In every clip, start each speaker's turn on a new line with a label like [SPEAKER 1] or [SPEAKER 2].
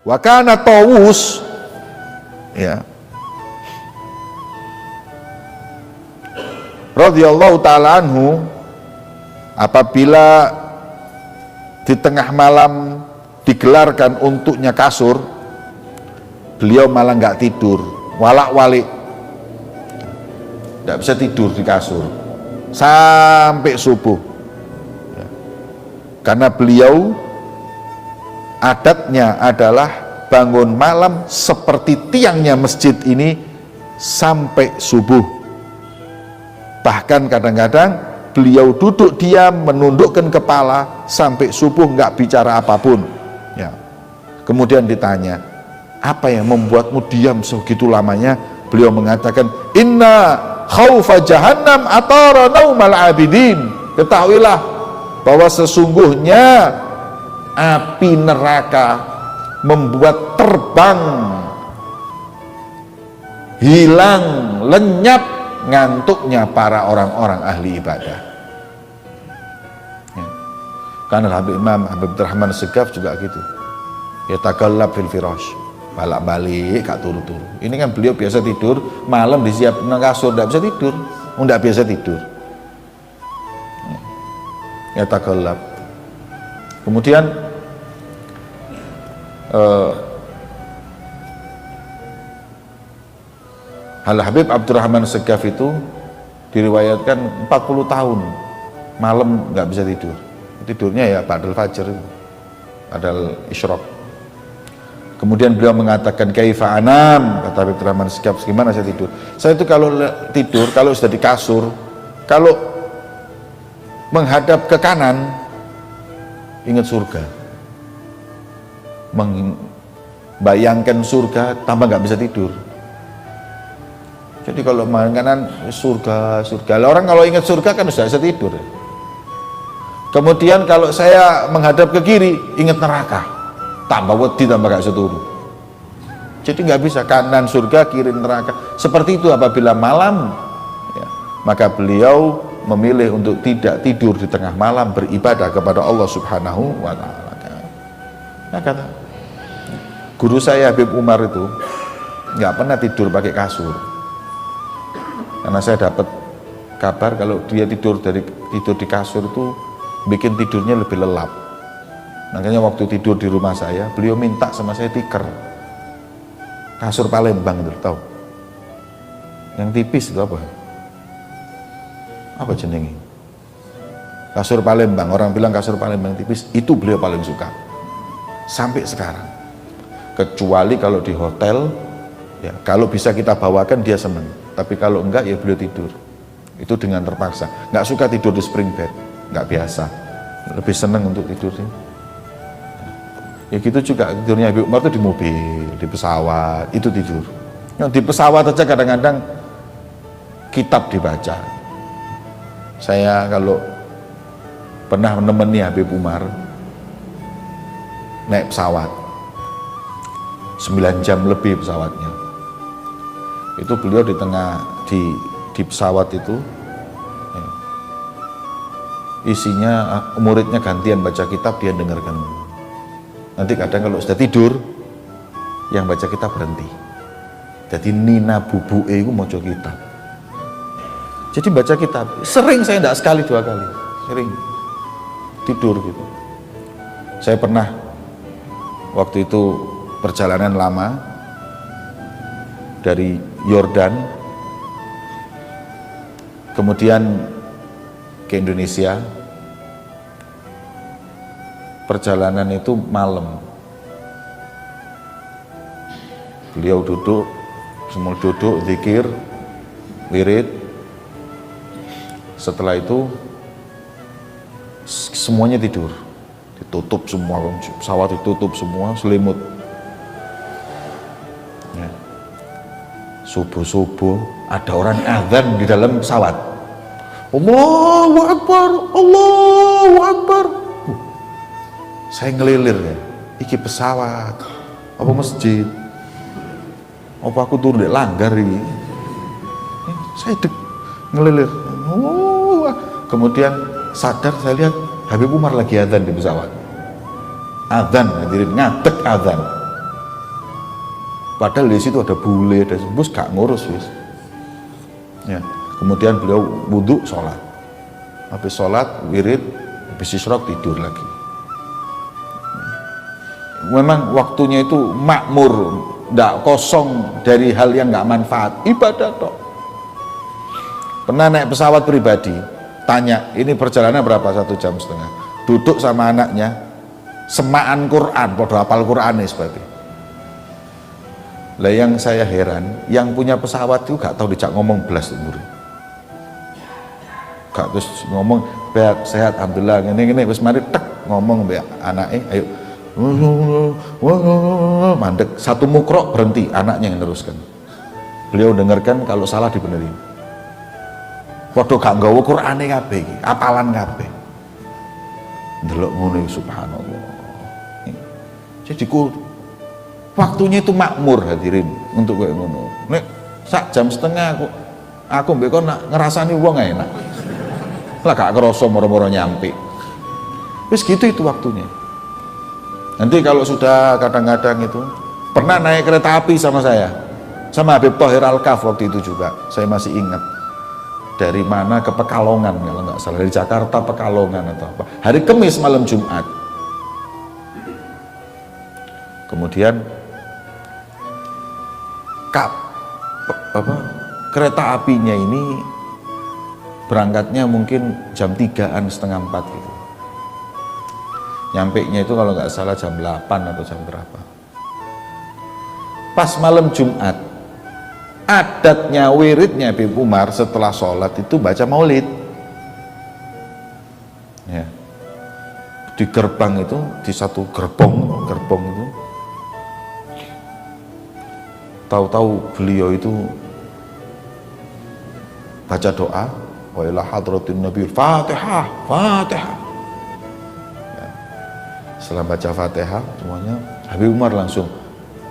[SPEAKER 1] Wa kana Tawus, ya, radhiyallahu ta'ala anhu, apabila di tengah malam digelarkan untuknya kasur, beliau malah nggak tidur, walak-walik, nggak bisa tidur di kasur sampai subuh, ya. Karena beliau adatnya adalah bangun malam seperti tiangnya masjid ini sampai subuh. Bahkan kadang-kadang beliau duduk diam menundukkan kepala sampai subuh, nggak bicara apapun, ya. Kemudian ditanya, apa yang membuatmu diam segitu lamanya? Beliau mengatakan, inna khaufa jahannam atara naumal abidin. Ketahuilah bahwa sesungguhnya api neraka membuat terbang, hilang, lenyap ngantuknya para orang-orang ahli ibadah, ya. Karena Imam Habib Abdurrahman Segaf juga gitu, ya, tagallab fil firash, balik-balik gak turu-turu. Ini kan beliau biasa tidur malam, disiap nang kasur, tidak bisa tidur, tidak biasa tidur, ya, tagallab. Kemudian Habib Abdurrahman Segaf itu diriwayatkan 40 tahun malam nggak bisa tidur. Tidurnya ya ba'dal fajr, ba'dal isyraq. Kemudian beliau mengatakan, kaifa anam, kata Habib Abdurrahman Segaf, gimana saya tidur? Saya itu kalau tidur, kalau sudah di kasur, kalau menghadap ke kanan, ingat surga, membayangkan surga, tambah nggak bisa tidur. Jadi kalau kanan surga, orang kalau ingat surga kan sudah bisa tidur. Kemudian kalau saya menghadap ke kiri, ingat neraka, tambah wedi, tambah gak bisa turu. Jadi nggak bisa, kanan surga, kiri neraka. Seperti itu apabila malam, ya, maka beliau memilih untuk tidak tidur di tengah malam, beribadah kepada Allah Subhanahu wa ta'ala. Nah, kata guru saya Habib Umar itu nggak pernah tidur pakai kasur, karena saya dapat kabar kalau dia tidur di kasur itu bikin tidurnya lebih lelap. Makanya waktu tidur di rumah saya, beliau minta sama saya tikar, kasur Palembang itu, tahu? Yang tipis itu apa? Apa jenenge? Kasur Palembang, orang bilang kasur Palembang tipis, itu beliau paling suka sampai sekarang. Kecuali kalau di hotel, ya, kalau bisa kita bawakan dia senang, tapi kalau enggak ya beliau tidur itu dengan terpaksa. Nggak suka tidur di spring bed, nggak biasa, lebih senang untuk tidur sih. Ya gitu juga tidurnya Habib Umar itu di mobil, di pesawat itu tidur. Di pesawat aja kadang-kadang kitab dibaca. Saya kalau pernah menemani Habib Umar naik pesawat 9 jam lebih pesawatnya, itu beliau di tengah di pesawat itu, ya, isinya muridnya gantian baca kitab, dia dengarkan. Nanti kadang kalau sudah tidur, yang baca kitab berhenti. Jadi nina bubu itu maca kitab. Jadi baca kitab. Sering saya tidak sekali 2 kali, sering tidur gitu. Saya pernah waktu itu perjalanan lama dari Yordan kemudian ke Indonesia. Perjalanan itu malam, beliau duduk, semua duduk, zikir, wirid. Setelah itu semuanya tidur, ditutup semua, pesawat ditutup semua, selimut. Ya. Subuh-subuh ada orang azan di dalam pesawat, Allahu Akbar, Allahu Akbar. Saya ngelilir ya, iki pesawat apa masjid, apa aku turun di langgar ini. Saya ngelilir, kemudian sadar, saya lihat Habib Umar lagi adzan di pesawat. Adzan, hadirin, ngadeg adzan. Padahal di situ ada bule, ada bus gak ngurus wis. Ya. Kemudian beliau wudhu, sholat. Habis sholat, wirid, habis isyraq tidur lagi. Memang waktunya itu makmur, ndak kosong dari hal yang nggak manfaat, ibadah tok. Pernah naik pesawat pribadi, tanya, ini perjalanan berapa? 1,5 jam. Duduk sama anaknya, semaan Quran, podo hafal Quran nih sebabnya. Lah yang saya heran, yang punya pesawat itu gak tahu dijak ngomong belas umur. Gak terus ngomong, "Beb, sehat alhamdulillah." Ngene wis mari tek ngomong mbek anake, "Ayo." Mandek, satu mukrok berhenti, anaknya yang teruskan. Beliau dengarkan, kalau salah dibenerin. Padha gak nggawa Qur'ane kabeh iki, apalan kabeh. Ndelok ngono subhanallah. Jadi waktunya itu makmur hadirin untuk kayak ngono. Nek sak jam setengah aku mbek kon ngerasani wong enak. Lah gak kerasa moro-moro nyampe. Wis gitu itu waktunya. Nanti kalau sudah kadang-kadang itu pernah naik kereta api sama saya, sama Habib Thohir Al-Kaf waktu itu juga, saya masih ingat. Dari mana ke Pekalongan kalau nggak salah, dari Jakarta Pekalongan atau apa, hari Kamis malam Jumat. Kemudian kereta apinya ini berangkatnya mungkin jam 3-an, setengah 4 gitu. Nyampe nya itu kalau nggak salah jam 8 atau jam berapa. Pas malam Jumat, adatnya wiridnya Habib Umar setelah sholat itu baca maulid. Ya. Di gerbang itu, di satu gerbong itu, tahu-tahu beliau itu baca doa, wa ila hadratin nabi, Fatihah. Setelah baca Fatihah semuanya, Habib Umar langsung,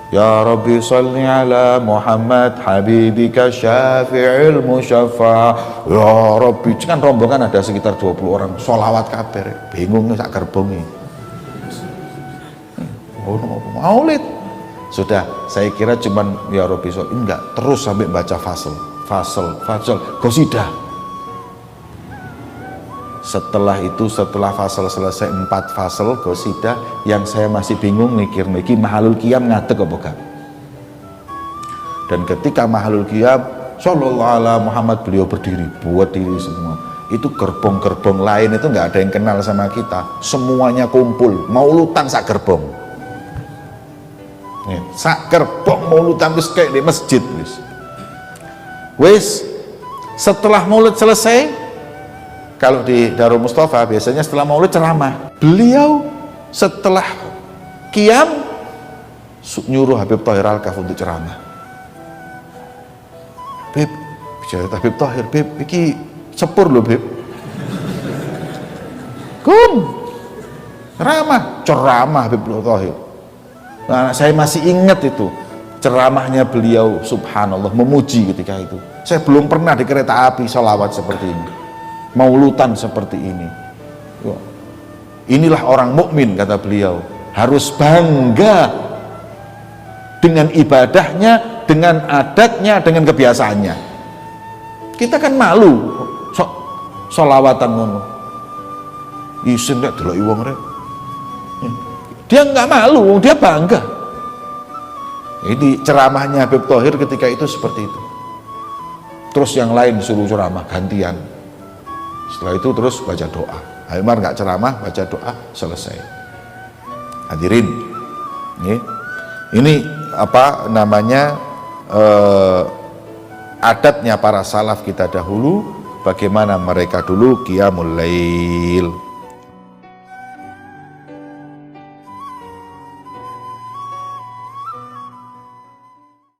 [SPEAKER 1] "Ya Rabbi salli ala Muhammad habibika syafi'il musyaffa." Ya Rabbi, kan rombongan ada sekitar 20 orang, sholawat kabeh, bingung sak gerbongi. Maulid. Sudah, saya kira cuman ya Rabbi salli, enggak, terus sampai baca fasal, qasidah. Setelah itu, setelah fasal selesai 4 fasal qasidah, yang saya masih bingung mikir mahalul qiyam ngadeg apa gak. Dan ketika mahalul qiyam sallallahu ala Muhammad, beliau berdiri, buat diri semua. Itu gerbong-gerbong lain itu nggak ada yang kenal sama kita, semuanya kumpul maulutan sak gerbong. Sak gerbong maulutan wis kayak di masjid wis. Setelah maulid selesai, kalau di Darul Mustafa biasanya setelah maulid ceramah. Beliau setelah qiyam nyuruh Habib Thohir Al-Kaf untuk ceramah. "Bib," bicara Habib Thohir, "Bib, iki sepur loh Bib." Ceramah Habib Thohir. Nah, saya masih ingat itu ceramahnya beliau, subhanallah, memuji ketika itu. Saya belum pernah di kereta api sholawat seperti ini, maulutan seperti ini. Inilah orang mukmin, kata beliau, harus bangga dengan ibadahnya, dengan adatnya, dengan kebiasaannya. Kita kan malu sholawatan ngono, isin gak delok wong rek. Dia nggak malu, dia bangga. Ini ceramahnya Habib Thohir ketika itu seperti itu. Terus yang lain disuruh ceramah gantian. Setelah itu terus baca doa. Habib Umar nggak ceramah, baca doa, selesai. Hadirin, ini apa namanya, adatnya para salaf kita dahulu, bagaimana mereka dulu qiyamul lail.